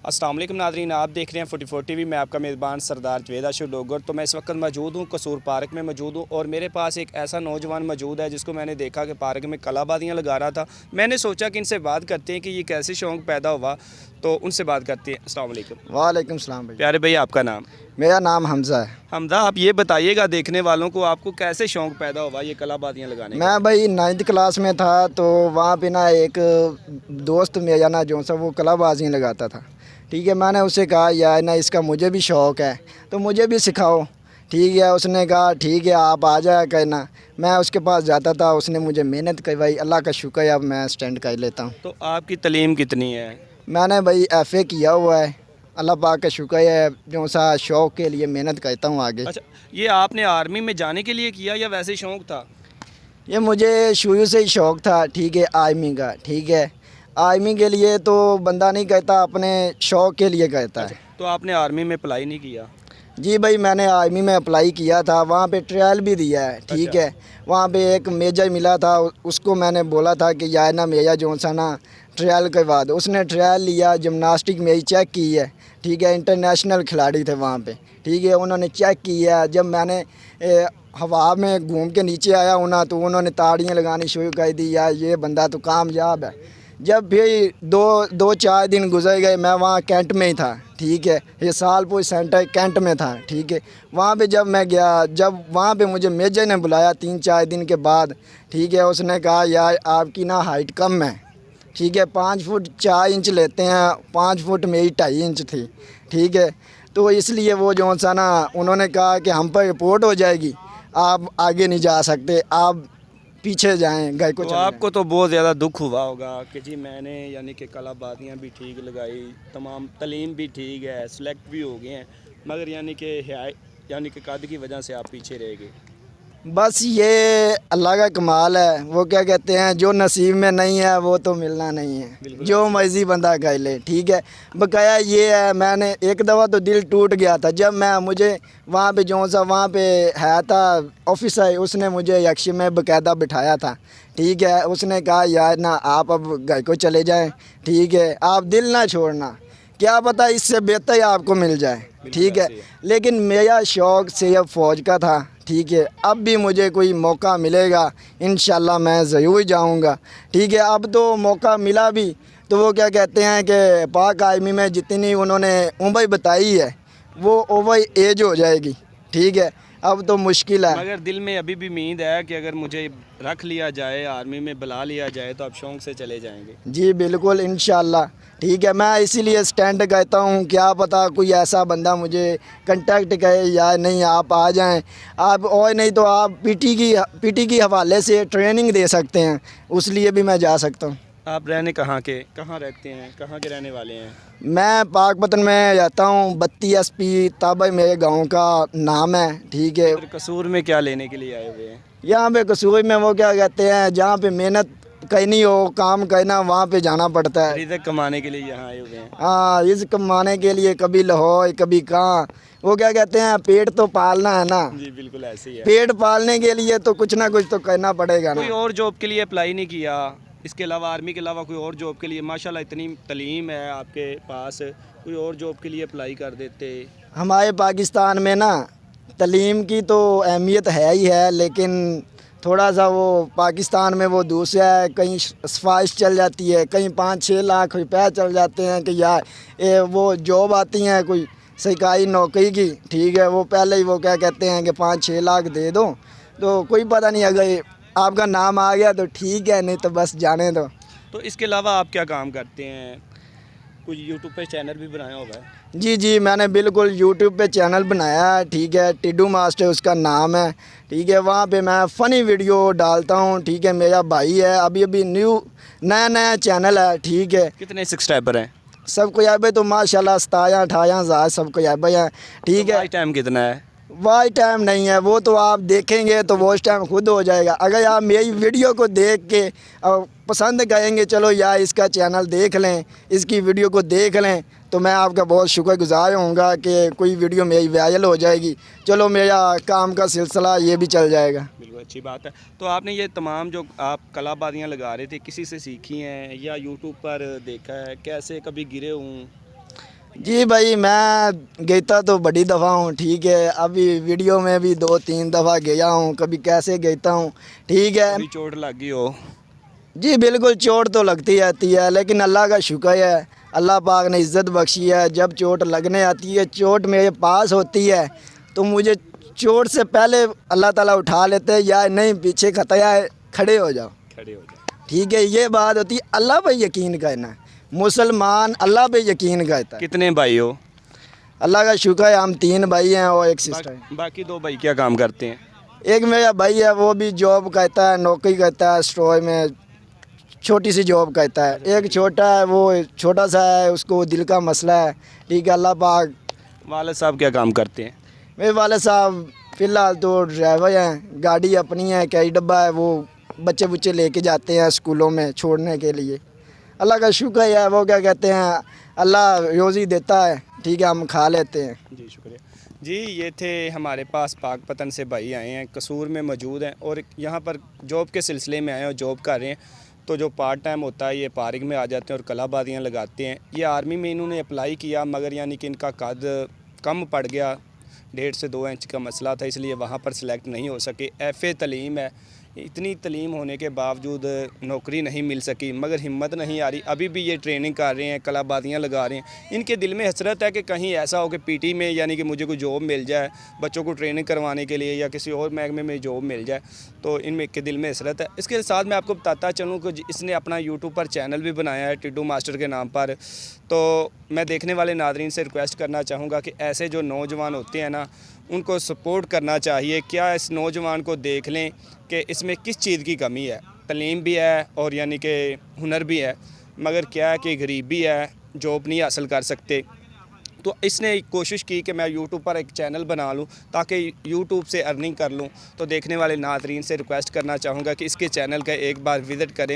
अस्सलाम वालेकुम नाज़रीन, आप देख रहे हैं 44 टीवी। मैं आपका मेज़बान सरदार जवेद आशुर डोगर। तो मैं इस वक्त मौजूद हूँ कसूर पार्क में मौजूद हूँ और मेरे पास एक ऐसा नौजवान मौजूद है जिसको मैंने देखा कि पार्क में कलाबाजियाँ लगा रहा था। मैंने सोचा कि इनसे बात करते हैं कि ये कैसे शौक़ पैदा हुआ, तो उनसे बात करते हैं। अस्सलाम वालेकुम। वालेकुम सलाम भाई। प्यारे भाई, आपका नाम? मेरा नाम हमज़ा है। हमज़ा, आप ये बताइएगा देखने वालों को आपको कैसे शौक़ पैदा हुआ ये कलाबाजियाँ लगाने का? मैं भाई 9th क्लास में था तो वहाँ पे ना एक दोस्त मेरा ना जो सा वो कलाबाजियाँ लगाता था। ठीक है, मैंने उससे कहा यार ना इसका मुझे भी शौक़ है तो मुझे भी सिखाओ। ठीक है, उसने कहा ठीक है आप आ जाया करना। मैं उसके पास जाता था, उसने मुझे मेहनत करवाई, अल्लाह का शुक्र है अब मैं स्टैंड कर लेता हूँ। तो आपकी तालीम कितनी है? मैंने भाई FA किया हुआ है, अल्लाह पाक का शुक्र है, जो सा शौक़ के लिए मेहनत करता हूँ आगे। अच्छा, ये आपने आर्मी में जाने के लिए किया या वैसे शौक़ था? ये मुझे शुरू से ही शौक़ था। ठीक है, आर्मी का। ठीक है, आर्मी के लिए तो बंदा नहीं करता, अपने शौक़ के लिए करता है। तो आपने आर्मी में अप्लाई नहीं किया? जी भाई, मैंने आर्मी में अप्लाई किया था, वहाँ पे ट्रायल भी दिया है। ठीक है, वहाँ पे एक मेजर मिला था, उसको मैंने बोला था कि यार ना मेजर जो सा ना ट्रायल करवा दो। उसने ट्रायल लिया, जिमनास्टिक मेरी चेक की है। ठीक है, इंटरनेशनल खिलाड़ी थे वहाँ पे। ठीक है, उन्होंने चेक किया। जब मैंने हवा में घूम के नीचे आया हूँ ना तो उन्होंने ताड़ियाँ लगानी शुरू कर दी, यार ये बंदा तो कामयाब है। जब भी दो चार दिन गुजर गए, मैं वहाँ कैंट में ही था। ठीक है, ये सालपुर सेंटर कैंट में था। ठीक है, वहाँ पे जब मैं गया, जब वहाँ पे मुझे मेजर ने बुलाया 3-4 दिन के बाद। ठीक है, उसने कहा यार आपकी ना हाइट कम है। ठीक है, 5 फुट 4 इंच लेते हैं, 5 फुट मेरी 2.5 इंच थी। ठीक है, तो इसलिए वो जो सा ना उन्होंने कहा कि हम पर रिपोर्ट हो जाएगी, आप आगे नहीं जा सकते, आप पीछे जाएं, घर को तो चले आपको तो बहुत ज़्यादा दुख हुआ होगा कि जी मैंने यानी कि कलाबाजियाँ भी ठीक लगाई, तमाम तालीम भी ठीक है, सेलेक्ट भी हो गए हैं, मगर यानी कि कद की वजह से आप पीछे रह गए। बस ये अल्लाह का कमाल है। वो क्या कहते हैं, जो नसीब में नहीं है वो तो मिलना नहीं है, जो मर्जी बंदा कर ले। ठीक है, बकाया ये है, मैंने एक दफ़ा तो दिल टूट गया था जब मुझे वहाँ पे जो सा वहाँ पे है था ऑफिसर, उसने मुझे यक्ष में बाकायदा बिठाया था। ठीक है, उसने कहा यार ना आप अब घर को चले जाएं। ठीक है, आप दिल ना छोड़ना, क्या पता इससे बेहतर आपको मिल जाए। ठीक है, लेकिन मेरा शौक़ सिर्फ फ़ौज का था। ठीक है, अब भी मुझे कोई मौका मिलेगा इंशाल्लाह मैं ज़रूर जाऊंगा। ठीक है, अब तो मौका मिला भी तो वो क्या कहते हैं कि पाक आर्मी में जितनी उन्होंने उम्र बताई है वो ओवर एज हो जाएगी। ठीक है, अब तो मुश्किल है। मगर दिल में अभी भी उम्मीद है कि अगर मुझे रख लिया जाए, आर्मी में बुला लिया जाए तो आप शौक़ से चले जाएंगे? जी बिल्कुल, इंशाल्लाह। ठीक है, मैं इसीलिए स्टैंड कहता हूँ, क्या पता कोई ऐसा बंदा मुझे कांटेक्ट करे या नहीं आप आ जाएं आप, और नहीं तो आप पीटी की हवाले से ट्रेनिंग दे सकते हैं, उस लिए भी मैं जा सकता हूँ। आप कहाँ रहते हैं, कहाँ के रहने वाले हैं? मैं पाकपतन में रहता हूँ, 32 SP ताबा मेरे गांव का नाम है। ठीक है, कसूर में क्या लेने के लिए आए हुए हैं? यहाँ पे कसूर में वो क्या कहते हैं, जहाँ पे मेहनत करनी हो, काम करना, वहाँ पे जाना पड़ता है। रिज़्क़ कमाने के लिए यहाँ आए हुए हैं? हाँ, रिज़्क़ कमाने के लिए, कभी लाहौर कभी कहाँ। वो क्या कहते हैं, पेट तो पालना है ना। जी बिल्कुल ऐसे ही है। पेट पालने के लिए तो कुछ ना कुछ तो करना पड़ेगा ना। कोई और जॉब के लिए अप्लाई नहीं किया इसके अलावा, आर्मी के अलावा कोई और जॉब के लिए? माशाल्लाह इतनी तालीम है आपके पास, कोई और जॉब के लिए अप्लाई कर देते। हमारे पाकिस्तान में ना तालीम की तो अहमियत है ही है, लेकिन थोड़ा सा वो पाकिस्तान में वो दूसरा है, कहीं सिफारिश चल जाती है, कहीं 5-6 लाख रुपए चल जाते हैं कि यार वो जॉब आती हैं कोई सरकारी नौकरी की। ठीक है, वो पहले ही वो क्या कहते हैं कि 5-6 लाख दे दो, तो कोई पता नहीं, अगर आपका नाम आ गया तो ठीक है, नहीं तो बस जाने दो। तो इसके अलावा आप क्या काम करते हैं? कुछ यूट्यूब पे चैनल भी बनाया होगा है? जी, मैंने बिल्कुल यूट्यूब पे चैनल बनाया है। ठीक है, टिड्डू मास्टर उसका नाम है। ठीक है, वहाँ पे मैं फ़नी वीडियो डालता हूँ। ठीक है, मेरा भाई है, अभी नया चैनल है। ठीक है, कितने सब्सक्राइबर हैं? सबको याद है तो माशाल्लाह 17-18 हज़ार सबको याद है। ठीक है, टाइम कितना है? वाई टाइम नहीं है, वो तो आप देखेंगे तो वो टाइम खुद हो जाएगा। अगर आप मेरी वीडियो को देख के पसंद करेंगे, चलो यार इसका चैनल देख लें, इसकी वीडियो को देख लें, तो मैं आपका बहुत शुक्रगुज़ार होऊंगा कि कोई वीडियो मेरी वायरल हो जाएगी, चलो मेरा काम का सिलसिला ये भी चल जाएगा। बिल्कुल अच्छी बात है। तो आपने ये तमाम जो आप कलाबाजियाँ लगा रहे थे किसी से सीखी हैं या यूट्यूब पर देखा है, कैसे कभी गिरे हूँ? जी भाई, मैं गया तो बड़ी दफ़ा हूँ, ठीक है। अभी वीडियो में भी 2-3 दफ़ा गया हूँ, कभी कैसे गया हूँ, ठीक है। कभी चोट लग गई हो? जी बिल्कुल, चोट तो लगती रहती है, लेकिन अल्लाह का शुक्र है, अल्लाह पाक ने इज़्ज़त बख्शी है। जब चोट लगने आती है, चोट मेरे पास होती है, तो मुझे चोट से पहले अल्लाह ताला उठा लेते हैं, या नहीं पीछे खतरा है, खड़े हो जाओ, खड़े हो जाए। ठीक है। ये बात होती है, अल्लाह पे यकीन करना है। मुसलमान अल्लाह पे यकीन करता है। कितने भाई हो? अल्लाह का शुक्र है, हम 3 भाई हैं और एक सिस्टर है। बाकी 2 भाई क्या काम करते हैं? एक मेरा भाई है, वो भी जॉब करता है, नौकरी करता है स्टोर में, छोटी सी जॉब करता है। एक छोटा है, वो छोटा सा है, उसको दिल का मसला है, ठीक है। अल्लाह पाक। वालिद साहब क्या काम करते हैं? मेरे वाले साहब फ़िलहाल तो ड्राइवर हैं, गाड़ी अपनी है, कई डब्बा है, वो बच्चे बुच्चे लेके जाते हैं स्कूलों में छोड़ने के लिए। अल्लाह का शुक्र है, वो क्या कहते हैं, अल्लाह रोज़ी देता है, ठीक है, हम खा लेते हैं। जी शुक्रिया जी। ये थे हमारे पास पाकपतन से भाई आए हैं, कसूर में मौजूद हैं और यहाँ पर जॉब के सिलसिले में आए हैं और जॉब कर रहे हैं। तो जो पार्ट टाइम होता है, ये पार्क में आ जाते हैं और कलाबाजियाँ लगाते हैं। ये आर्मी में इन्होंने अप्लाई किया, मगर यानी कि इनका कद कम पड़ गया, 1.5 से 2 इंच का मसला था, इसलिए वहाँ पर सिलेक्ट नहीं हो सके। FA तलीम है, इतनी तलीम होने के बावजूद नौकरी नहीं मिल सकी, मगर हिम्मत नहीं आ रही। अभी भी ये ट्रेनिंग कर रहे हैं, कलाबाजियाँ लगा रहे हैं। इनके दिल में हसरत है कि कहीं ऐसा हो कि PT में यानी कि मुझे कोई जॉब मिल जाए, बच्चों को ट्रेनिंग करवाने के लिए, या किसी और महकमे में जॉब मिल जाए, तो इनमें के दिल में हसरत है। इसके साथ मैं आपको बताता चलूँ कि इसने अपना यूट्यूब पर चैनल भी बनाया है टिड्डू मास्टर के नाम पर। तो मैं देखने वाले नादरीन से रिक्वेस्ट करना चाहूँगा कि ऐसे जो नौजवान होते हैं ना, उनको सपोर्ट करना चाहिए। क्या इस नौजवान को देख लें कि इसमें किस चीज़ की कमी है। तलीम भी है और यानी कि हुनर भी है, मगर क्या है कि गरीबी है, जॉब नहीं हासिल कर सकते। तो इसने एक कोशिश की कि मैं यूट्यूब पर एक चैनल बना लूं ताकि यूट्यूब से अर्निंग कर लूं। तो देखने वाले नादरीन से रिक्वेस्ट करना चाहूँगा कि इसके चैनल का एक बार विज़िट करें।